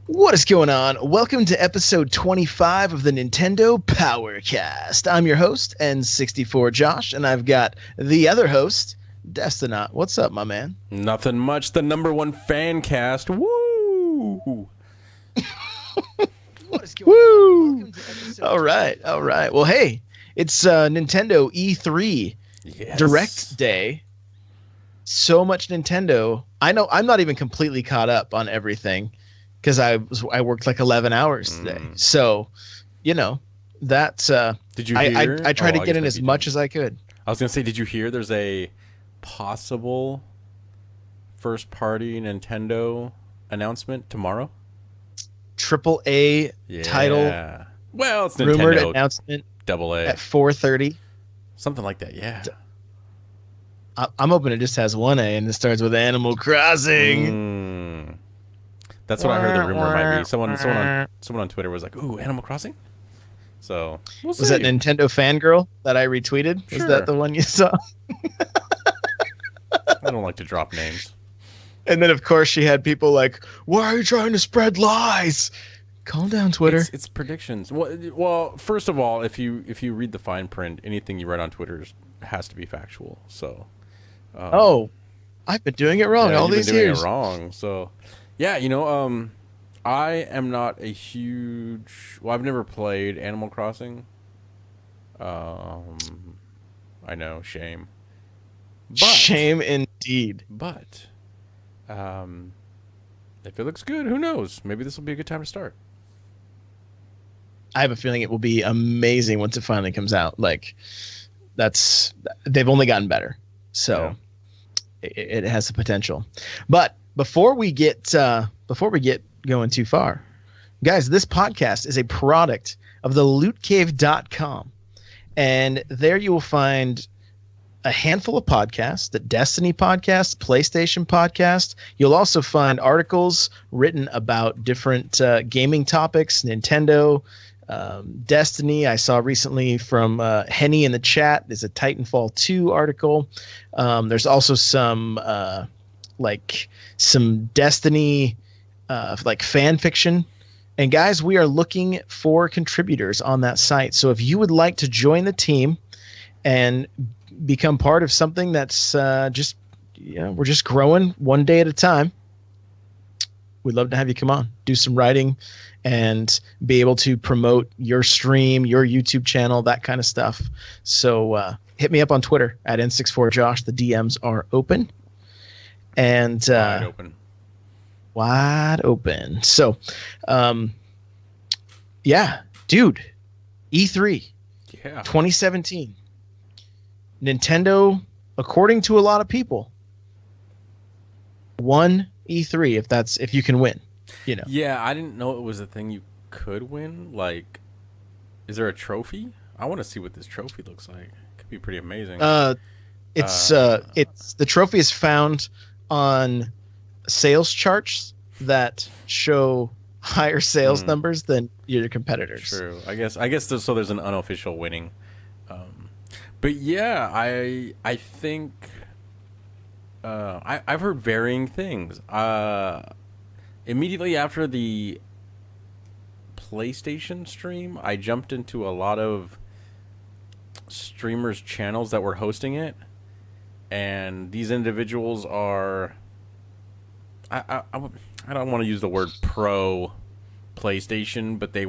What is going on? Welcome to episode 25 of the Nintendo Powercast. I'm your host, N64 Josh, and I've got the other host, Destinaut. What's up, my man? Nothing much. The number one fan cast. Woo! What is going on? Welcome to episode all right. Well, hey, it's Nintendo E3 Direct Day. So much Nintendo. I know I'm not even completely caught up on everything, because I worked like 11 hours today. So, you know, that's did you hear? I tried to get in as much as I could. I was gonna say, did you hear there's a possible first party Nintendo announcement tomorrow? AAA title. Well, it's rumored Nintendo announcement AA at 4:30. Something like that, yeah. I'm hoping it just has one A and it starts with Animal Crossing. That's what I heard the rumor might be. Someone on Twitter was like, "Ooh, Animal Crossing." So we'll see. Was that Nintendo fangirl that I retweeted? Sure. Was that the one you saw? I don't like to drop names. And then, of course, she had people like, "Why are you trying to spread lies?" Calm down, Twitter. It's predictions. Well, first of all, if you read the fine print, anything you write on Twitter has to be factual. So. I've been doing it wrong all these years. It wrong. So, yeah, I am not a huge. Well, I've never played Animal Crossing. I know, shame. Shame indeed. But, if it looks good, who knows? Maybe this will be a good time to start. I have a feeling it will be amazing once it finally comes out. Like, they've only gotten better, so it has the potential. But before we get going too far, guys, this podcast is a product of the lootcave.com, and there you will find a handful of podcasts, the Destiny podcast, PlayStation podcast. You'll also find articles written about different gaming topics, Nintendo, Destiny. I saw recently from Henny in the chat is a Titanfall 2 article. There's also some Destiny like fan fiction. And guys, we are looking for contributors on that site. So if you would like to join the team and become part of something that's we're just growing one day at a time, we'd love to have you come on, do some writing, and be able to promote your stream, your YouTube channel, that kind of stuff. So hit me up on Twitter at N64Josh. The DMs are open. And wide open. So, dude, E3 2017. Nintendo, according to a lot of people, won E3 if you can win. Yeah, I didn't know it was a thing you could win. Like, is there a trophy? I want to see what this trophy looks like. It could be pretty amazing. It's the trophy is found on sales charts that show higher sales numbers than your competitors. True. I guess there's an unofficial winning. But yeah, I think I've heard varying things. Immediately after the PlayStation stream, I jumped into a lot of streamers' channels that were hosting it, and these individuals are I don't want to use the word pro PlayStation, but they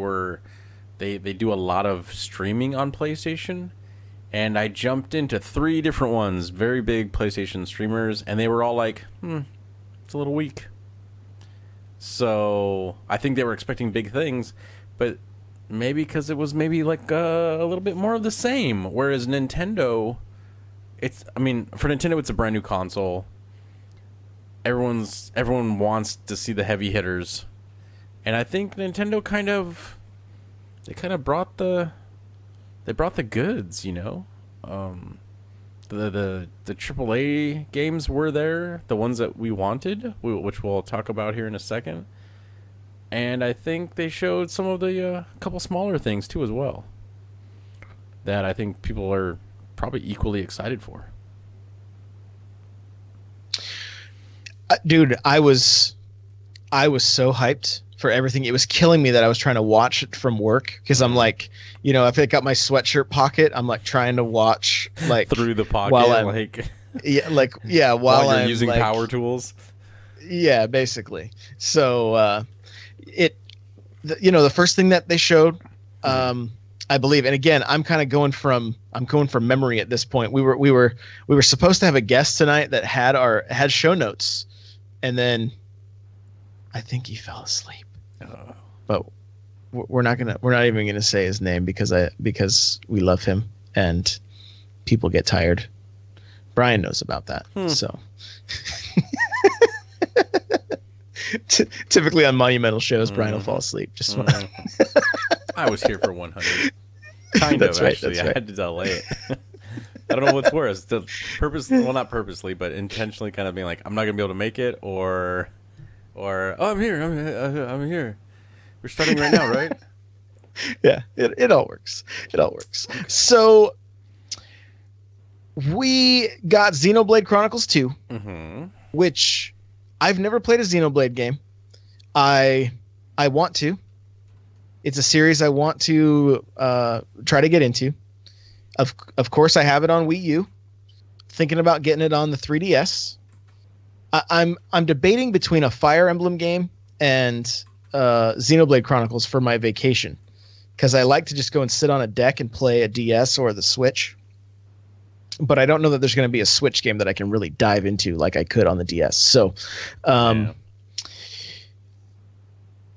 do a lot of streaming on PlayStation. And I jumped into 3 different ones, very big PlayStation streamers, and they were all like, it's a little weak. So I think they were expecting big things, but maybe because it was maybe like a little bit more of the same. Whereas Nintendo, for Nintendo, it's a brand new console. Everyone wants to see the heavy hitters, and I think Nintendo kind of brought the goods, The AAA games were there, the ones that we wanted, which we'll talk about here in a second. And I think they showed some of the couple smaller things too as well, that I think people are probably equally excited for. Dude, I was so hyped for everything. It was killing me that I was trying to watch it from work because I'm like, you know, if I got my sweatshirt pocket, I'm like trying to watch like through the pocket while I'm while you're I'm using like, power tools. Yeah, basically. So the first thing that they showed, I believe, and again, I'm going from memory at this point. We were supposed to have a guest tonight that had show notes, and then I think he fell asleep. But we're not even gonna say his name because we love him and people get tired. Brian knows about that, so. Typically on monumental shows, Brian will fall asleep. Just when I was here for 100. Kind of, actually. I had to delay it. I don't know what's worse. Not purposely, but intentionally kind of being like, I'm not going to be able to make it, or oh, I'm here. I'm here. We're starting right now, right? Yeah, it all works. It all works. Okay. So we got Xenoblade Chronicles 2, which I've never played a Xenoblade game. I want to. It's a series I want to try to get into. Of course, I have it on Wii U. Thinking about getting it on the 3DS. I'm debating between a Fire Emblem game and Xenoblade Chronicles for my vacation, because I like to just go and sit on a deck and play a DS or the Switch. But I don't know that there's going to be a Switch game that I can really dive into like I could on the DS. So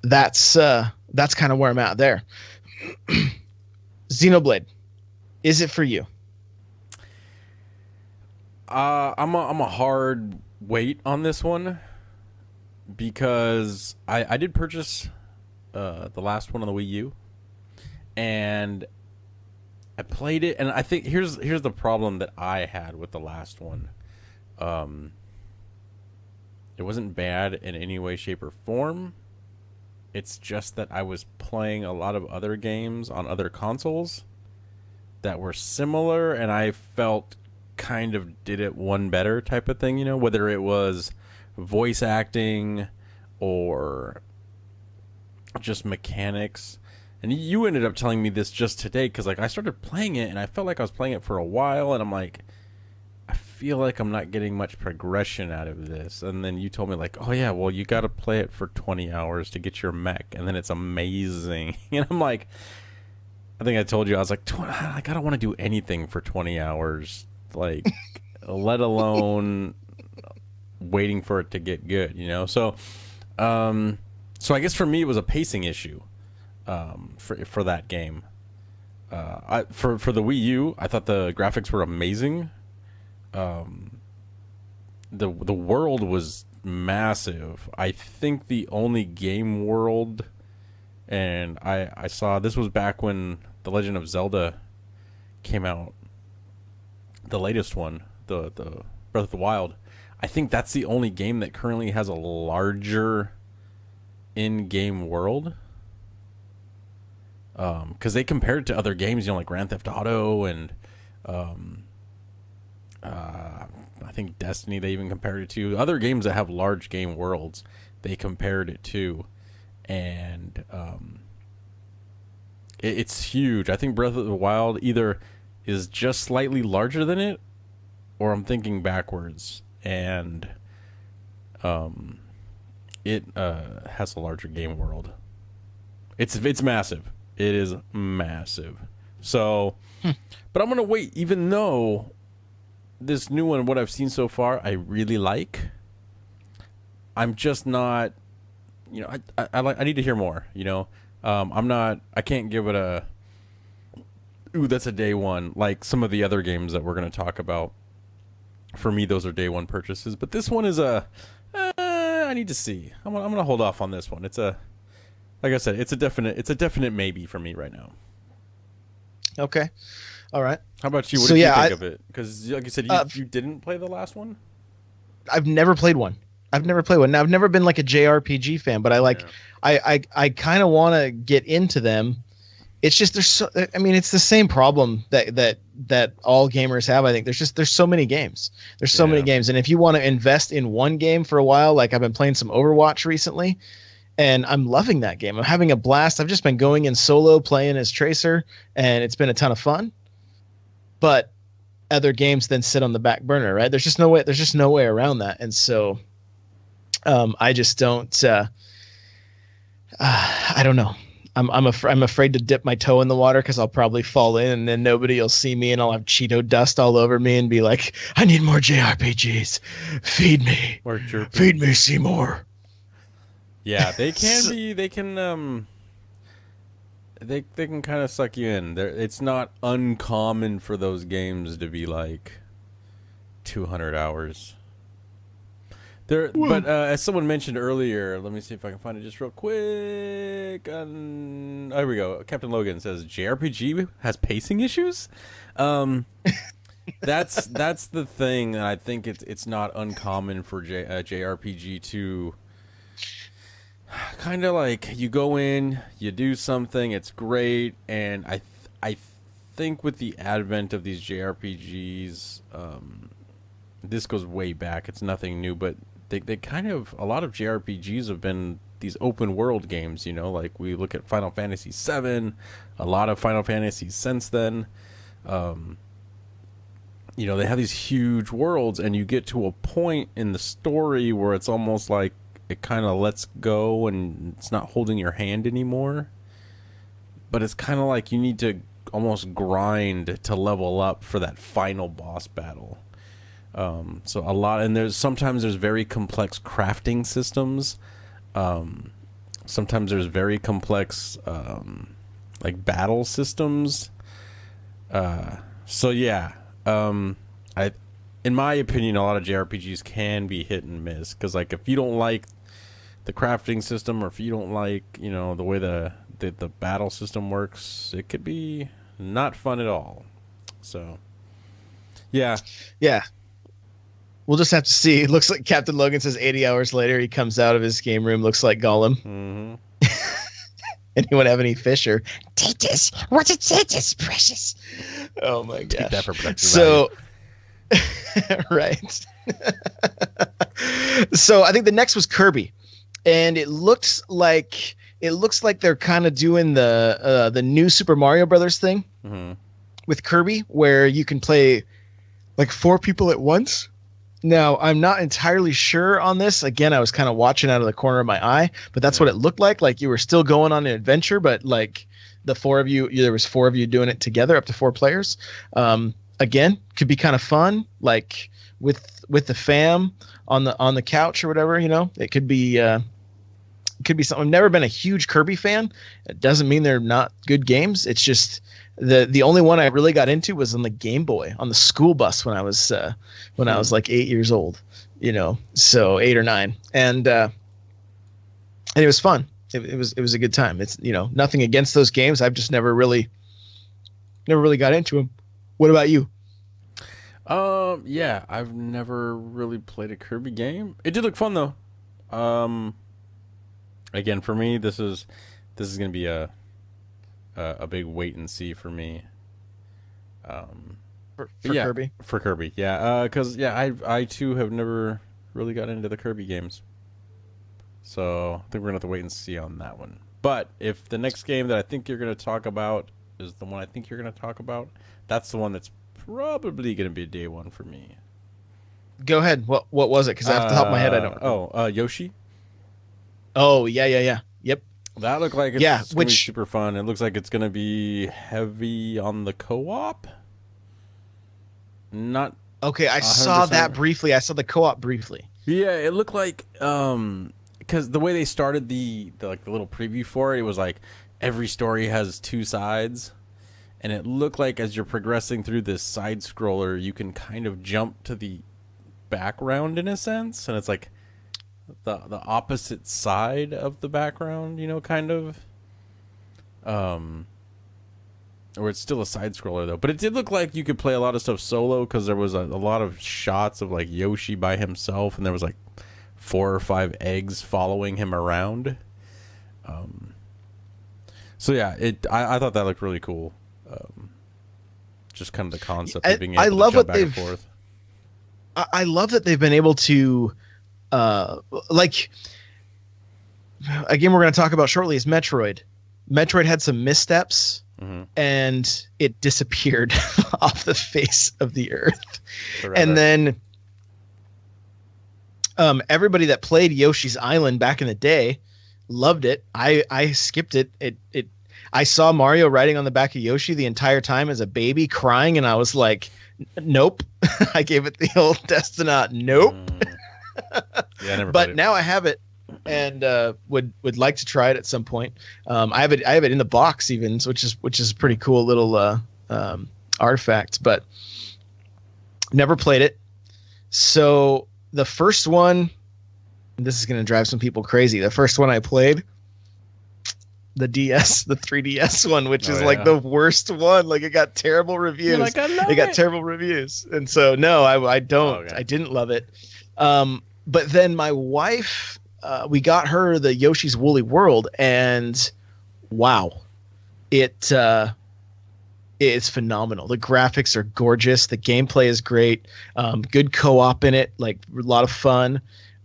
that's kind of where I'm at there. Xenoblade, is it for you? I'm a hard wait on this one because I did purchase the last one on the Wii U, and I played it, and I think here's the problem that I had with the last one. It wasn't bad in any way, shape, or form. It's just that I was playing a lot of other games on other consoles that were similar, and I felt kind of did it one better type of thing, you know, whether it was voice acting or just mechanics. And you ended up telling me this just today, because like I started playing it and I felt like I was playing it for a while, and I'm like, I feel like I'm not getting much progression out of this. And then you told me like, oh yeah, well you got to play it for 20 hours to get your mech, and then it's amazing. And I'm like, I think I told you, I was like, I don't want to do anything for 20 hours, like, let alone waiting for it to get good, you know? So I guess for me it was a pacing issue. For that game, for the Wii U, I thought the graphics were amazing. The world was massive. I think the only game world, and I saw this was back when The Legend of Zelda came out, the latest one, the Breath of the Wild. I think that's the only game that currently has a larger in-game world. Because they compared it to other games, you know, like Grand Theft Auto and I think Destiny, they even compared it to. Other games that have large game worlds, they compared it to. And it's huge. I think Breath of the Wild either is just slightly larger than it, or I'm thinking backwards. And it has a larger game world. It's massive. It is massive. So, but I'm going to wait, even though this new one, what I've seen so far, I really like. I'm just not, you know, I need to hear more, you know. I can't give it a, ooh, that's a day one, like some of the other games that we're going to talk about. For me, those are day one purchases. But this one is I need to see. I'm going to hold off on this one. Like I said, it's a definite maybe for me right now. Okay. All right. How about you? What did you think of it? Because like you said, you didn't play the last one? I've never played one. Now, I've never been like a JRPG fan, but I kind of want to get into them. It's just it's the same problem that all gamers have. I think there's so many games. There's so many games, and if you want to invest in one game for a while, like I've been playing some Overwatch recently, and I'm loving that game. I'm having a blast. I've just been going in solo, playing as Tracer, and it's been a ton of fun. But other games then sit on the back burner, right? There's just no way. There's just no way around that. And so, I just don't. I don't know. I'm afraid to dip my toe in the water because I'll probably fall in, and then nobody will see me, and I'll have Cheeto dust all over me, and be like, "I need more JRPGs. Feed me. Feed me, Seymour." Yeah, they can be. They can. They can kind of suck you in. It's not uncommon for those games to be like 200 hours. But as someone mentioned earlier, let me see if I can find it just real quick. Here we go. Captain Logan says JRPG has pacing issues. That's the thing. I think it's not uncommon for JRPG to kind of like you go in, you do something, it's great, and I think with the advent of these JRPGs, this goes way back. It's nothing new, but they kind of, a lot of JRPGs have been these open world games, you know, like we look at Final Fantasy VII, a lot of Final Fantasies since then. You know, they have these huge worlds, and you get to a point in the story where it's almost like it kind of lets go and it's not holding your hand anymore. But it's kind of like you need to almost grind to level up for that final boss battle. So a lot, and sometimes there's very complex crafting systems. Sometimes there's very complex, like battle systems. So yeah, in my opinion, a lot of JRPGs can be hit and miss. 'Cause like, if you don't like the crafting system, or if you don't like, you know, the way the battle system works, it could be not fun at all. So yeah. We'll just have to see. It looks like Captain Logan says 80 hours later, he comes out of his game room, looks like Gollum. Mm-hmm. Anyone have any fish or Titus? What's it, Titus, precious? Oh my gosh. Take that for production so, right. So I think the next was Kirby, and it looks like they're kind of doing the new Super Mario Brothers thing with Kirby, where you can play like 4 people at once. Now, I'm not entirely sure on this. Again, I was kind of watching out of the corner of my eye, but that's what it looked like. Like you were still going on an adventure, but like the 4 of you, there was 4 of you doing it together, up to 4 players. Again, could be kind of fun, like with the fam on the couch or whatever. You know, it could be something. I've never been a huge Kirby fan. It doesn't mean they're not good games. It's just the only one I really got into was on the Game Boy on the school bus when I was like 8 years old, you know, so 8 or 9, and it was fun. It was a good time. It's, you know, nothing against those games. I've just never really got into them. What about you? Yeah, I've never really played a Kirby game. It did look fun though. Again, for me, this is gonna be a big wait and see for me. For Kirby? For Kirby, yeah. Because I too have never really got into the Kirby games, so I think we're gonna have to wait and see on that one. But if the next game that I think you're gonna talk about is the one I think you're gonna talk about, that's the one that's probably gonna be day one for me. Go ahead. What was it? Because off the top of my head, I don't know. Yoshi. Oh yeah. Yep. That looked like it's gonna be super fun. It looks like it's gonna be heavy on the co-op. Not okay. I 100%. Saw that briefly. I saw the co-op briefly. Yeah, it looked like because the way they started the little preview for it, it was like every story has 2 sides, and it looked like as you're progressing through this side scroller, you can kind of jump to the background in a sense, and it's like the opposite side of the background, you know, kind of. Or it's still a side scroller though, but it did look like you could play a lot of stuff solo, because there was a lot of shots of like Yoshi by himself, and there was like 4 or 5 eggs following him around. So yeah, I thought that looked really cool. Just kind of the concept of being able to jump back and forth. I love that they've been able to like a game we're going to talk about shortly is Metroid. Metroid had some missteps, and it disappeared off the face of the earth. Forever. And then everybody that played Yoshi's Island back in the day loved it. I skipped it. I saw Mario riding on the back of Yoshi the entire time as a baby crying, and I was like, nope. I gave it the old Destinat. Nope. Yeah, I never but played it. now I have it, and would like to try it at some point. I have it in the box even, which is a pretty cool little artifact, but never played it. So the first one, and this is going to drive some people crazy. The first one I played, the 3DS one, which is like the worst one. Like, it got terrible reviews. Like, it got terrible reviews, and so no, I don't. I didn't love it. But then my wife, we got her the Yoshi's Woolly World, and wow, it's phenomenal. The graphics are gorgeous. The gameplay is great. Good co-op in it, like a lot of fun.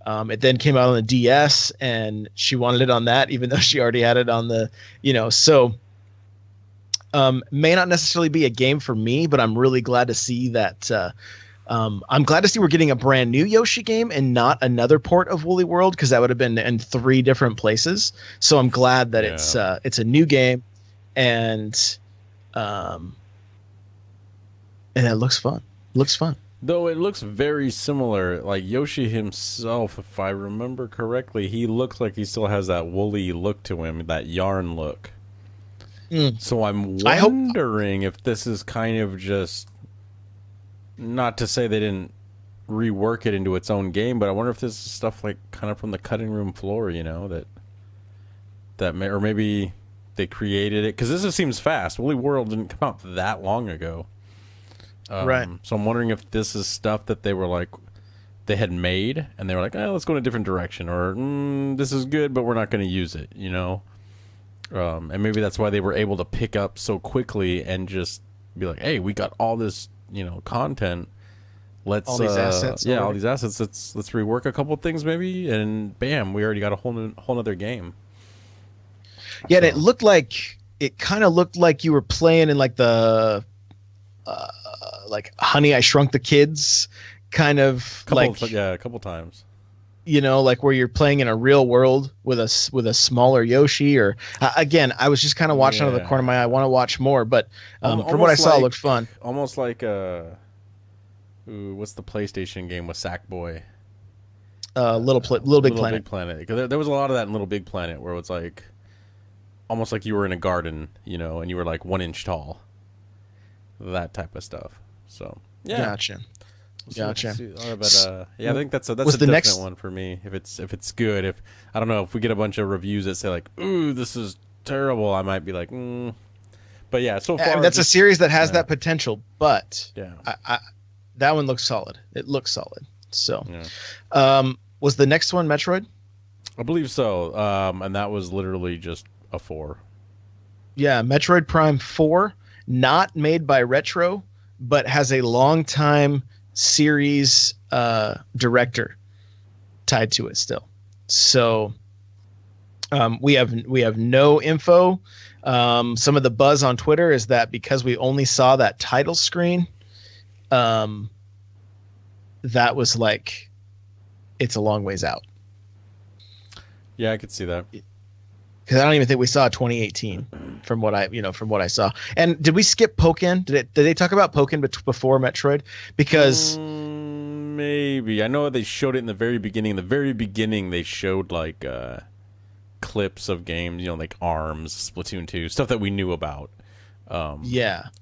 It then came out on the DS, and she wanted it on that, even though she already had it on the, so may not necessarily be a game for me, but I'm really glad to see that. I'm glad to see we're getting a brand new Yoshi game and not another port of Woolly World, because that would have been in 3 different places. So I'm glad that it's a new game, and it looks fun. Though it looks very similar. Like Yoshi himself, if I remember correctly, he looks like he still has that woolly look to him, that yarn look. So I'm wondering if this is kind of just, not to say they didn't rework it into its own game, but I wonder if this is stuff like kind of from the cutting room floor, or maybe they created it, because this seems fast. Woolly World didn't come out that long ago. Right. So I'm wondering if this is stuff that they had made, and they were like, let's go in a different direction, or this is good, but we're not going to use it, and maybe that's why they were able to pick up so quickly and just be like, hey, we got all this, content. Let's all these assets. All these assets. Let's rework a couple of things maybe, and bam, we already got a whole other game. Yeah, and it kind of looked like you were playing in like the like Honey, I Shrunk the Kids kind of a couple times. Like where you're playing in a real world with a smaller Yoshi, or again, I was just kind of watching out of the corner of my eye. I want to watch more, but from what I saw, it looked fun. Almost like what's the PlayStation game with Sackboy? Little Big Planet. Big Planet. Because there was a lot of that in Little Big Planet, where it's like almost like you were in a garden, and you were like 1 inch tall. That type of stuff. So yeah. Gotcha. But I think that's a definite next one for me. If it's good, if I don't know, if we get a bunch of reviews that say like, "Ooh, this is terrible," I might be like, But yeah, so far that's a series that has that potential. But yeah, that one looks solid. It looks solid. So, was the next one Metroid? I believe so. And that was literally just a 4. Yeah, Metroid Prime 4, not made by Retro, but has a long-time series director tied to it still. So we have no info. Some of the buzz on Twitter is that because we only saw that title screen, that was like, it's a long ways out. Yeah, I could see that. Because I don't even think we saw 2018 from what I saw. And did we skip Pokken? Did they talk about Pokken before Metroid? Because maybe. I know they showed it in the very beginning. In the very beginning, they showed like clips of games, like ARMS, Splatoon 2, stuff that we knew about.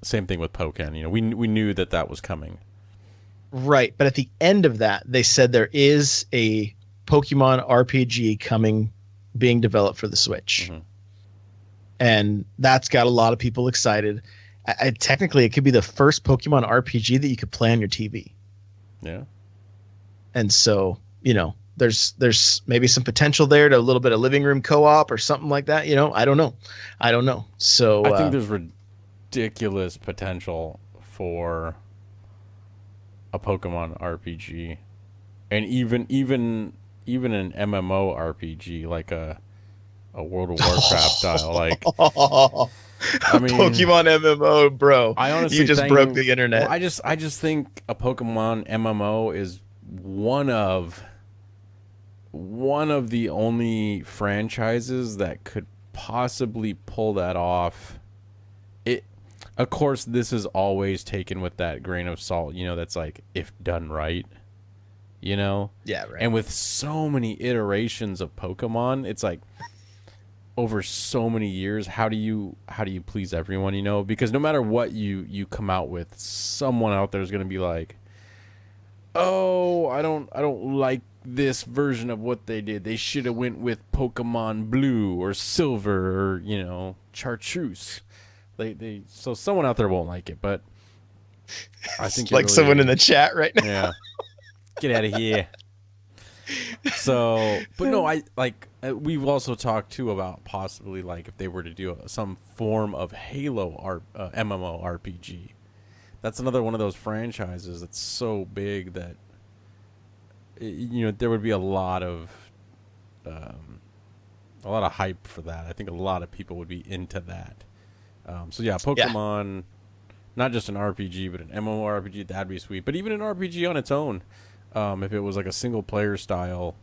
Same thing with Pokken. We knew that was coming. Right, but at the end of that, they said there is a Pokemon RPG being developed for the Switch. And that's got a lot of people excited. Technically, it could be the first Pokemon RPG that you could play on your TV. Yeah. And so, there's maybe some potential there to a little bit of living room co-op or something like that. I don't know. So I think there's ridiculous potential for a Pokemon RPG, and even an MMO RPG, like a a World of Warcraft style. Like, Oh, I mean, Pokemon MMO, bro. I honestly You just broke the well, internet. I just think a Pokemon MMO is one of the only franchises that could possibly pull that off. It, of course, this is always taken with that grain of salt. You know, that's like if done right. You know, Yeah, right. and with so many iterations of Pokemon, it's like over so many years, how do you please everyone? You know, because no matter what you come out with, someone out there is going to be like, oh, I don't like this version of what they did. They should have went with Pokemon Blue or Silver or, you know, Chartreuse. So someone out there won't like it, but I think like really, someone in the chat right now. Yeah, get out of here. So, but no, I like. We've also talked too about possibly like if they were to do some form of Halo MMO RPG. That's another one of those franchises that's so big that you know there would be a lot of hype for that. I think a lot of people would be into that. So yeah, Pokemon, not just an RPG, but an MMORPG, that'd be sweet. But even an RPG on its own, if it was like a single player style,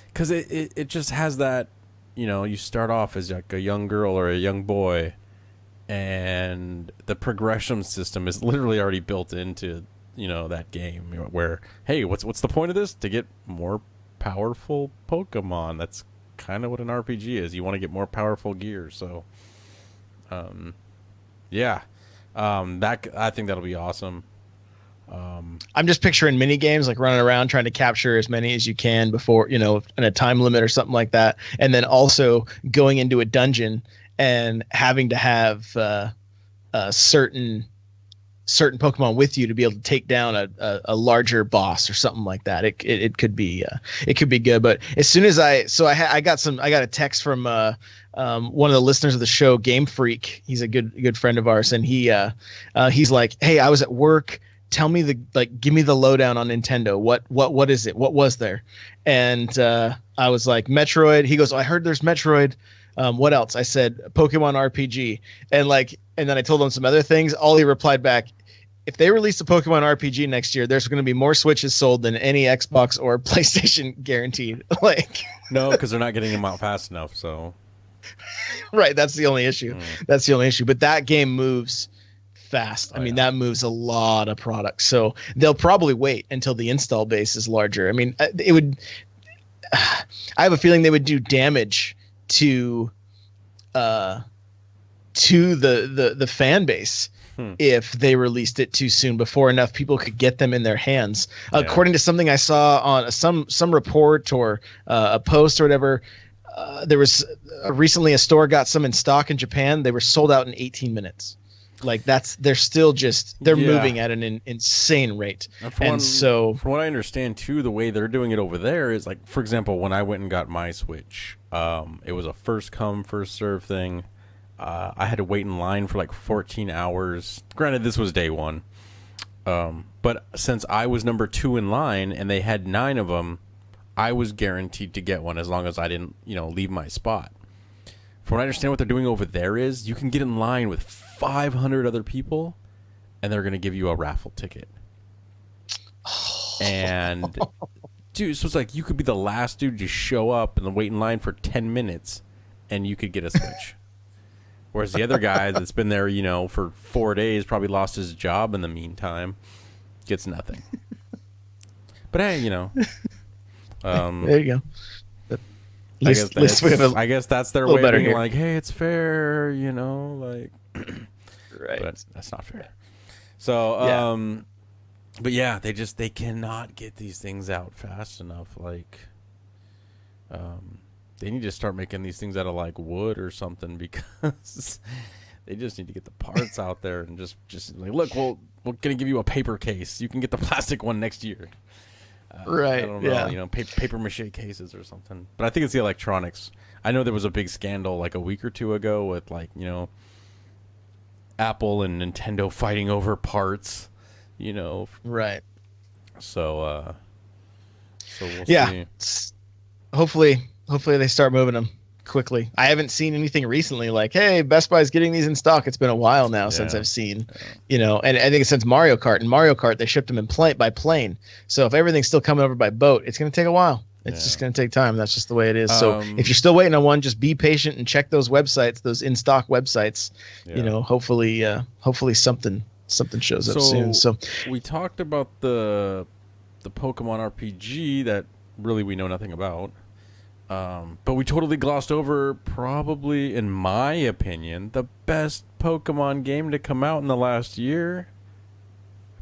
because it just has that, you know, you start off as like a young girl or a young boy, and the progression system is literally already built into, you know, that game where, hey, what's the point of this? To get more powerful Pokemon. That's kind of what an RPG is. You want to get more powerful gear. So, yeah, that I think that'll be awesome. I'm just picturing mini games like running around trying to capture as many as you can before, you know, in a time limit or something like that, and then also going into a dungeon and having to have certain Pokemon with you to be able to take down a larger boss or something like that. It could be good. But as soon as I got a text from one of the listeners of the show, Game Freak. He's a good friend of ours, and he's like, hey, I was at work. Tell me give me the lowdown on Nintendo. What is it? What was there? And I was like, Metroid. He goes, oh, I heard there's Metroid. What else? I said Pokemon RPG, and then I told him some other things. All he replied back, if they release a Pokemon RPG next year, there's going to be more Switches sold than any Xbox or PlayStation guaranteed. No, because they're not getting them out fast enough. So, right, that's the only issue. That's the only issue. But that game moves fast. I mean, that moves a lot of products. So they'll probably wait until the install base is larger. I mean, it would. I have a feeling they would do damage to the fan base if they released it too soon before enough people could get them in their hands. According to something I saw on some report or a post or whatever, there was recently a store got some in stock in Japan. They were sold out in 18 minutes. Like they're still moving at an insane rate. So from what I understand too, the way they're doing it over there is like, for example, when I went and got my Switch, it was a first come, first serve thing. I had to wait in line for like 14 hours. Granted, this was day one. But since I was number 2 in line and they had 9 of them, I was guaranteed to get one as long as I didn't, you know, leave my spot. From what I understand, what they're doing over there is you can get in line with 500 other people and they're going to give you a raffle ticket. And dude, so it's like you could be the last dude to show up and wait in line for 10 minutes and you could get a Switch. Whereas the other guy that's been there, you know, for 4 days, probably lost his job in the meantime, gets nothing. But hey, you know. There you go. I guess that's their way of being like, hey, it's fair, you know, like. Right. But that's not fair. So, but yeah, they cannot get these things out fast enough. Like, they need to start making these things out of like wood or something because they just need to get the parts out there and just like, look, we're gonna give you a paper case. You can get the plastic one next year. Right. I don't know, you know, paper mache cases or something. But I think it's the electronics. I know there was a big scandal like a week or two ago with like, you know, Apple and Nintendo fighting over parts, you know. Right. So we'll see. Hopefully they start moving them quickly. I haven't seen anything recently like, hey, Best Buy's getting these in stock. It's been a while now since I've seen, and I think since Mario Kart. In Mario Kart, they shipped them in by plane. So if everything's still coming over by boat, it's going to take a while. It's just going to take time. That's just the way it is. So if you're still waiting on one, just be patient and check those websites, those in-stock websites. Hopefully something shows up soon. So we talked about the Pokemon RPG that really we know nothing about. But we totally glossed over, probably, in my opinion, the best Pokemon game to come out in the last year.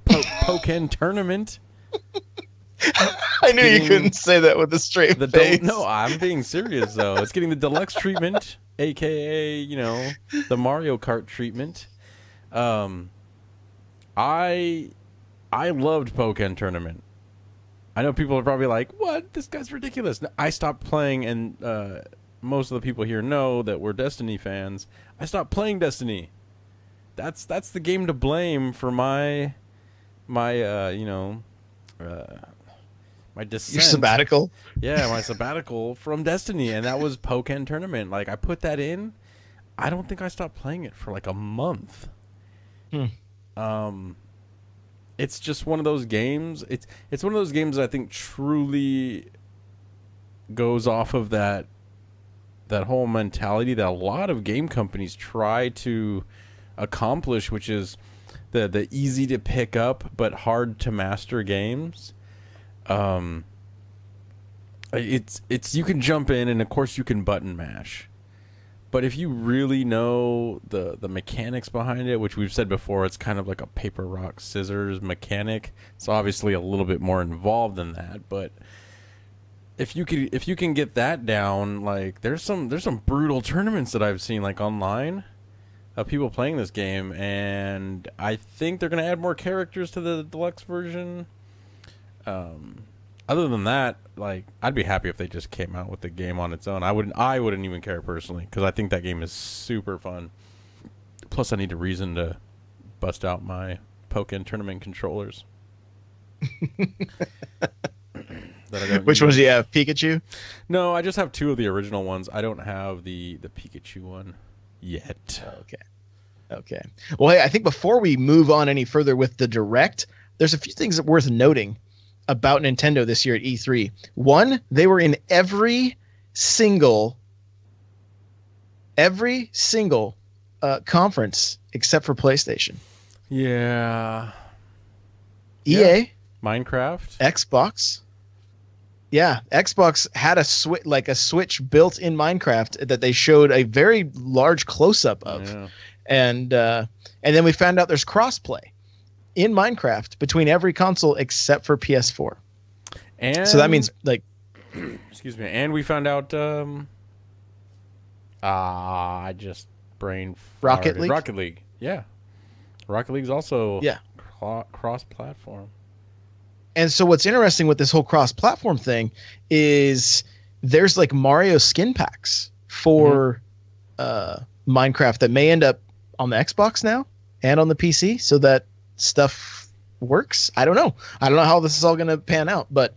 Pokken Tournament. I knew you couldn't say that with a straight face. No, I'm being serious, though. It's getting the deluxe treatment, a.k.a., the Mario Kart treatment. I loved Pokken Tournament. I know people are probably like, what? This guy's ridiculous. I stopped playing, and most of the people here know that we're Destiny fans. I stopped playing Destiny. That's the game to blame for my descent. Your sabbatical? Yeah, my sabbatical from Destiny, and that was Pokken Tournament. Like, I put that in. I don't think I stopped playing it for like a month. It's just one of those games. It's one of those games that I think truly goes off of that whole mentality that a lot of game companies try to accomplish, which is the easy to pick up but hard to master games. It's you can jump in, and of course you can button mash. But if you really know the mechanics behind it, which we've said before, it's kind of like a paper, rock, scissors mechanic. It's obviously a little bit more involved than that. But if you can get that down, like there's some brutal tournaments that I've seen like online of people playing this game, and I think they're gonna add more characters to the deluxe version. Other than that, like, I'd be happy if they just came out with the game on its own. I wouldn't even care personally, because I think that game is super fun. Plus, I need a reason to bust out my Pokken Tournament controllers. Which ones do you have? Pikachu? No, I just have two of the original ones. I don't have the Pikachu one yet. Okay. Well, hey, I think before we move on any further with the Direct, there's a few things that worth noting about Nintendo this year at E3. One, they were in every single conference except for PlayStation. Yeah. EA, Minecraft, Xbox. Yeah, Xbox had a Switch built in Minecraft that they showed a very large close-up of. Yeah. And then we found out there's crossplay in Minecraft between every console except for PS4. And so that means like excuse me, and we found out I just brain Rocket League. Rocket League. Yeah. Rocket League's also cross-platform. And so what's interesting with this whole cross-platform thing is there's like Mario skin packs for Minecraft that may end up on the Xbox now and on the PC, so that stuff works. I don't know how this is all going to pan out, but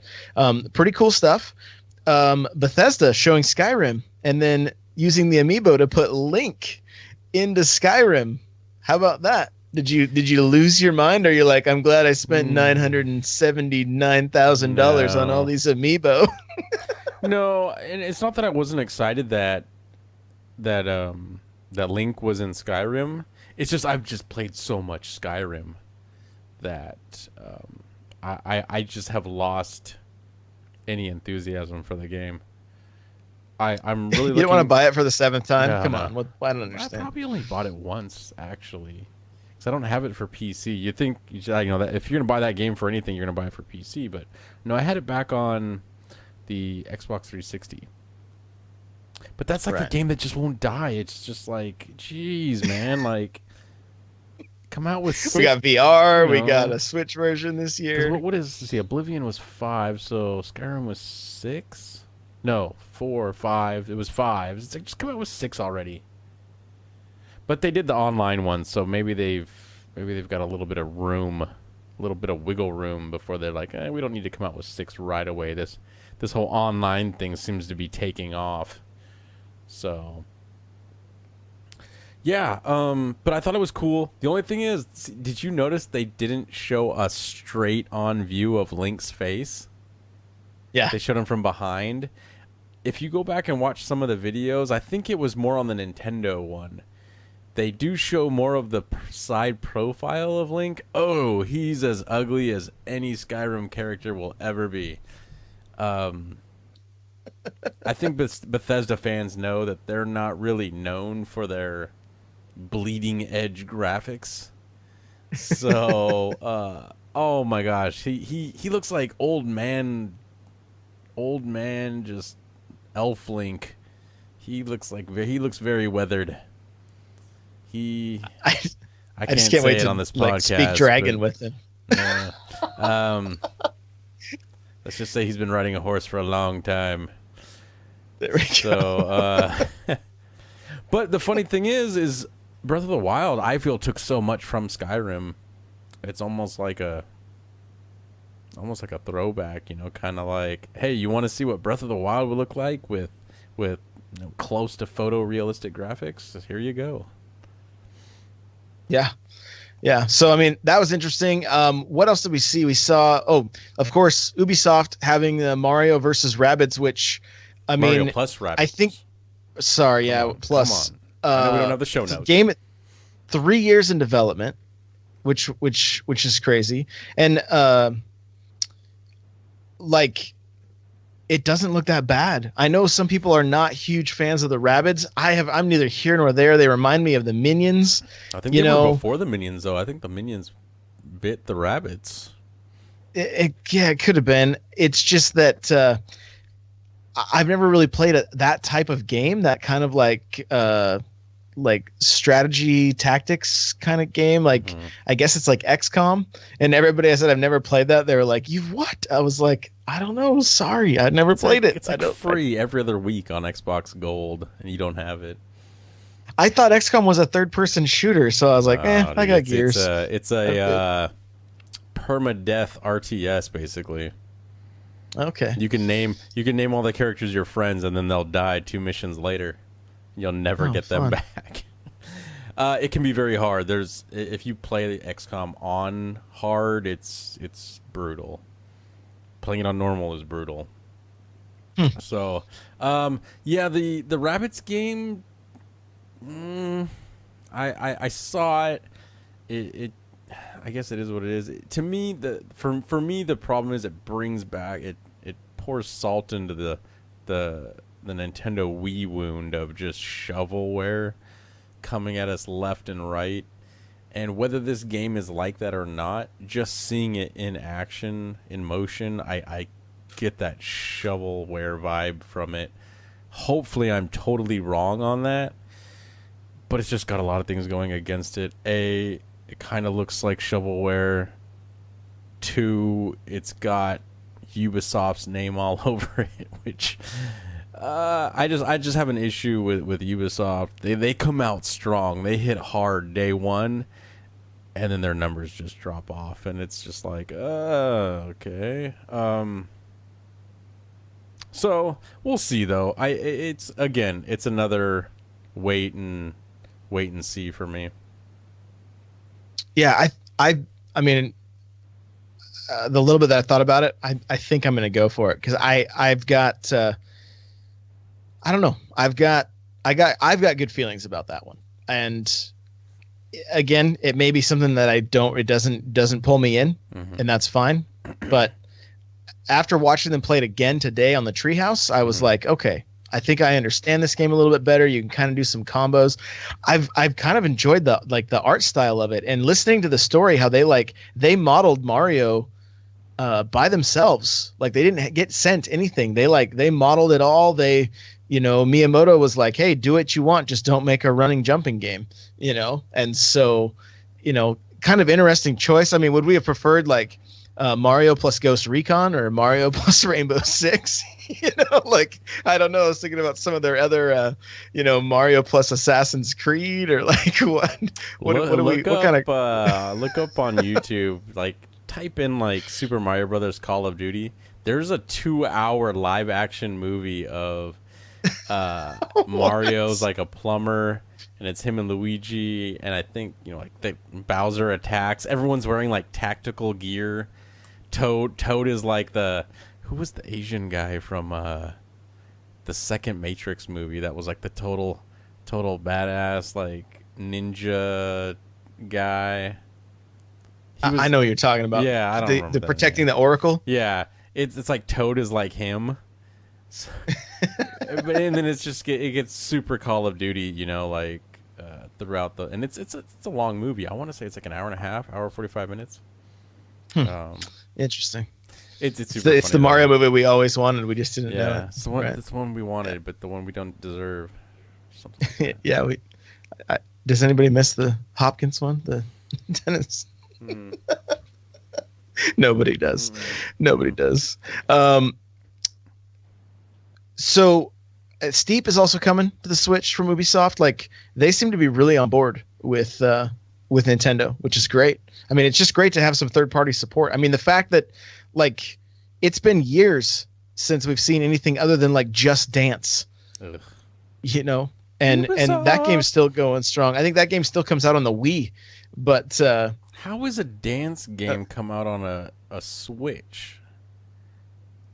pretty cool stuff. Bethesda showing Skyrim and then using the amiibo to put Link into Skyrim. How about that? Did you lose your mind? Or you're like, I'm glad I spent $979,000 on all these amiibo? No, and it's not that I wasn't excited that Link was in Skyrim. It's just I've just played so much Skyrim that I just have lost any enthusiasm for the game. I'm really you don't want to buy it for the 7th time? No, Come on. I don't understand. I probably only bought it once, actually. I don't have it for PC. You think that if you're gonna buy that game for anything, you're gonna buy it for PC. But no, I had it back on the Xbox 360. But that's like a game that just won't die. It's just like, geez, man, like come out with. We got VR. We got a Switch version this year. What is? See, Oblivion was 5, so Skyrim was 6. No, 4 or 5. It was 5. It's like just come out with 6 already. But they did the online one, so maybe they've got a little bit of room, a little bit of wiggle room before they're like, we don't need to come out with 6 right away. This whole online thing seems to be taking off. So yeah, but I thought it was cool. The only thing is, did you notice they didn't show a straight on view of Link's face? Yeah. They showed him from behind. If you go back and watch some of the videos, I think it was more on the Nintendo one. They do show more of the side profile of Link. Oh, he's as ugly as any Skyrim character will ever be. I think Bethesda fans know that they're not really known for their bleeding edge graphics. So, oh my gosh, he looks like old man, just elf Link. He looks very weathered. I can't just can't wait it to on this like podcast, speak dragon with him. Let's just say he's been riding a horse for a long time. There we go. So, but the funny thing is Breath of the Wild, I feel, took so much from Skyrim. It's almost like a throwback, kind of like, hey, you want to see what Breath of the Wild would look like with close to photorealistic graphics? Here you go. Yeah. So, I mean, that was interesting. What else did we see? We saw, of course, Ubisoft having the Mario versus Rabbids, which, I mean, Mario plus Rabbids. I think, sorry, plus. Come on. I know we don't have the show notes. Game 3 years in development, which is crazy. And, it doesn't look that bad. I know some people are not huge fans of the Rabbids. I'm neither here nor there. They remind me of the Minions. I think they were before the Minions, though. I think the Minions bit the Rabbids. It could have been. It's just that I've never really played that type of game. That kind of like strategy tactics kind of game. Like, I guess it's like XCOM. And everybody I said I've never played that, they were like, "You what?" I was like, I don't know. Sorry, I never played it. It's like free every other week on Xbox Gold, and you don't have it. I thought XCOM was a third-person shooter, so I was like, dude, I got Gears. It's a permadeath RTS, basically. Okay. You can name all the characters your friends, and then they'll die 2 missions later. You'll never get them back. It can be very hard. If you play XCOM on hard, it's brutal. Playing it on normal is brutal. So, yeah, the Rabbids game, I saw it. It I guess it is what it is. To me, for me, the problem is it brings back it pours salt into the Nintendo Wii wound of just shovelware coming at us left and right. And whether this game is like that or not, just seeing it in action, in motion, I get that shovelware vibe from it. Hopefully I'm totally wrong on that, but it's just got a lot of things going against it. It kind of looks like shovelware. 2, it's got Ubisoft's name all over it, which I just have an issue with Ubisoft. They come out strong. They hit hard day one, and then their numbers just drop off, and it's just like, okay. So we'll see, though. It's another wait and see for me. Yeah, I mean, the little bit that I thought about it, I think I'm going to go for it because I've got I don't know. I've got good feelings about that one. And again, it may be something that it doesn't pull me in, and that's fine. But after watching them play it again today on the Treehouse, I was like, okay, I think I understand this game a little bit better. You can kind of do some combos. I've kind of enjoyed the art style of it, and listening to the story, how they modeled Mario by themselves. Like, they didn't get sent anything. They modeled it all. Miyamoto was like, hey, do what you want, just don't make a running jumping game, and so, kind of interesting choice. I mean, would we have preferred Mario plus Ghost Recon or Mario plus Rainbow Six? I don't know. I was thinking about some of their other, Mario plus Assassin's Creed or what kind of look up on YouTube, type in Super Mario Brothers Call of Duty. There's a 2-hour live action movie of Mario's like a plumber, and it's him and Luigi, and I think like Bowser attacks. Everyone's wearing like tactical gear. Toad is like who was the Asian guy from the second Matrix movie that was like the total badass like ninja guy. I know what you're talking about. Yeah, I don't remember the protecting the Oracle. Yeah, it's like Toad is like him. So, and then it gets super Call of Duty, like throughout and it's a long movie. I want to say it's like an hour and a half, hour 45 minutes. Interesting. It's super. It's the Mario movie we always wanted. We just didn't know it. It's the one we wanted, but the one we don't deserve. Something like that. Yeah. Does anybody miss the Hopkins one? The tennis. Nobody does. Nobody does. So Steep is also coming to the Switch from Ubisoft. Like, they seem to be really on board with Nintendo, which is great. I mean, it's just great to have some third-party support. I mean, the fact that, like, it's been years since we've seen anything other than like Just Dance. Ugh. And that game's still going strong. I think that game still comes out on the Wii, but how is a dance game come out on a Switch?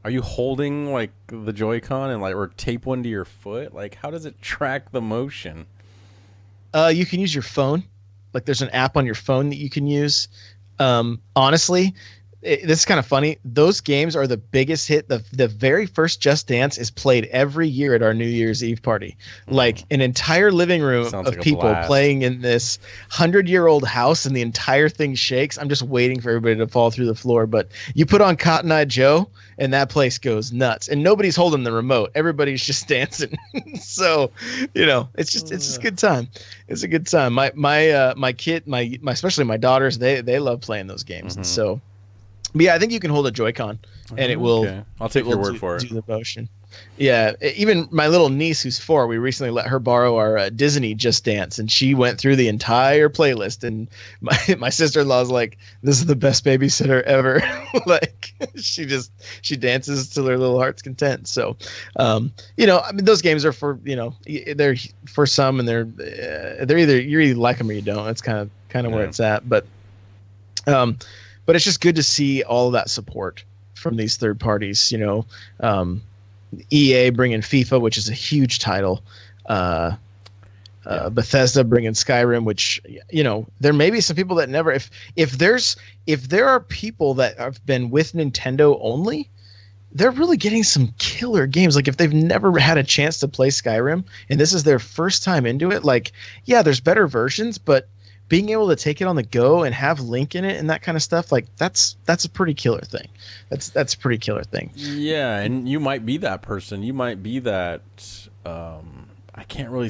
Are you holding like the Joy-Con and or tape one to your foot? Like, how does it track the motion? You can use your phone. Like, there's an app on your phone that you can use. Honestly, this is kind of funny. Those games are the biggest hit. The very first Just Dance is played every year at our New Year's Eve party. Like, an entire living room of people playing in this 100-year-old house, and the entire thing shakes. I'm just waiting for everybody to fall through the floor. But you put on Cotton Eye Joe, and that place goes nuts. And nobody's holding the remote. Everybody's just dancing. So, it's just a good time. It's a good time. My kid, especially my daughters, they love playing those games. And so. But yeah, I think you can hold a Joy-Con, and it will. Okay. I'll take your word for it. Do the motion. Yeah, even my little niece, who's 4, we recently let her borrow our Disney Just Dance, and she went through the entire playlist. And my sister-in-law's like, "This is the best babysitter ever." Like, she dances till her little heart's content. So, I mean, those games are for they're for some, and they're either you either like them or you don't. That's kind of where it's at, but. But it's just good to see all of that support from these third parties. EA bringing FIFA, which is a huge title. Bethesda bringing Skyrim, which there may be some people that never. If there are people that have been with Nintendo only, they're really getting some killer games. Like, if they've never had a chance to play Skyrim and this is their first time into it, like, yeah, there's better versions, but being able to take it on the go and have Link in it and that kind of stuff, like, that's a pretty killer thing. That's a pretty killer thing. Yeah, and you might be that person. You might be that. I can't really.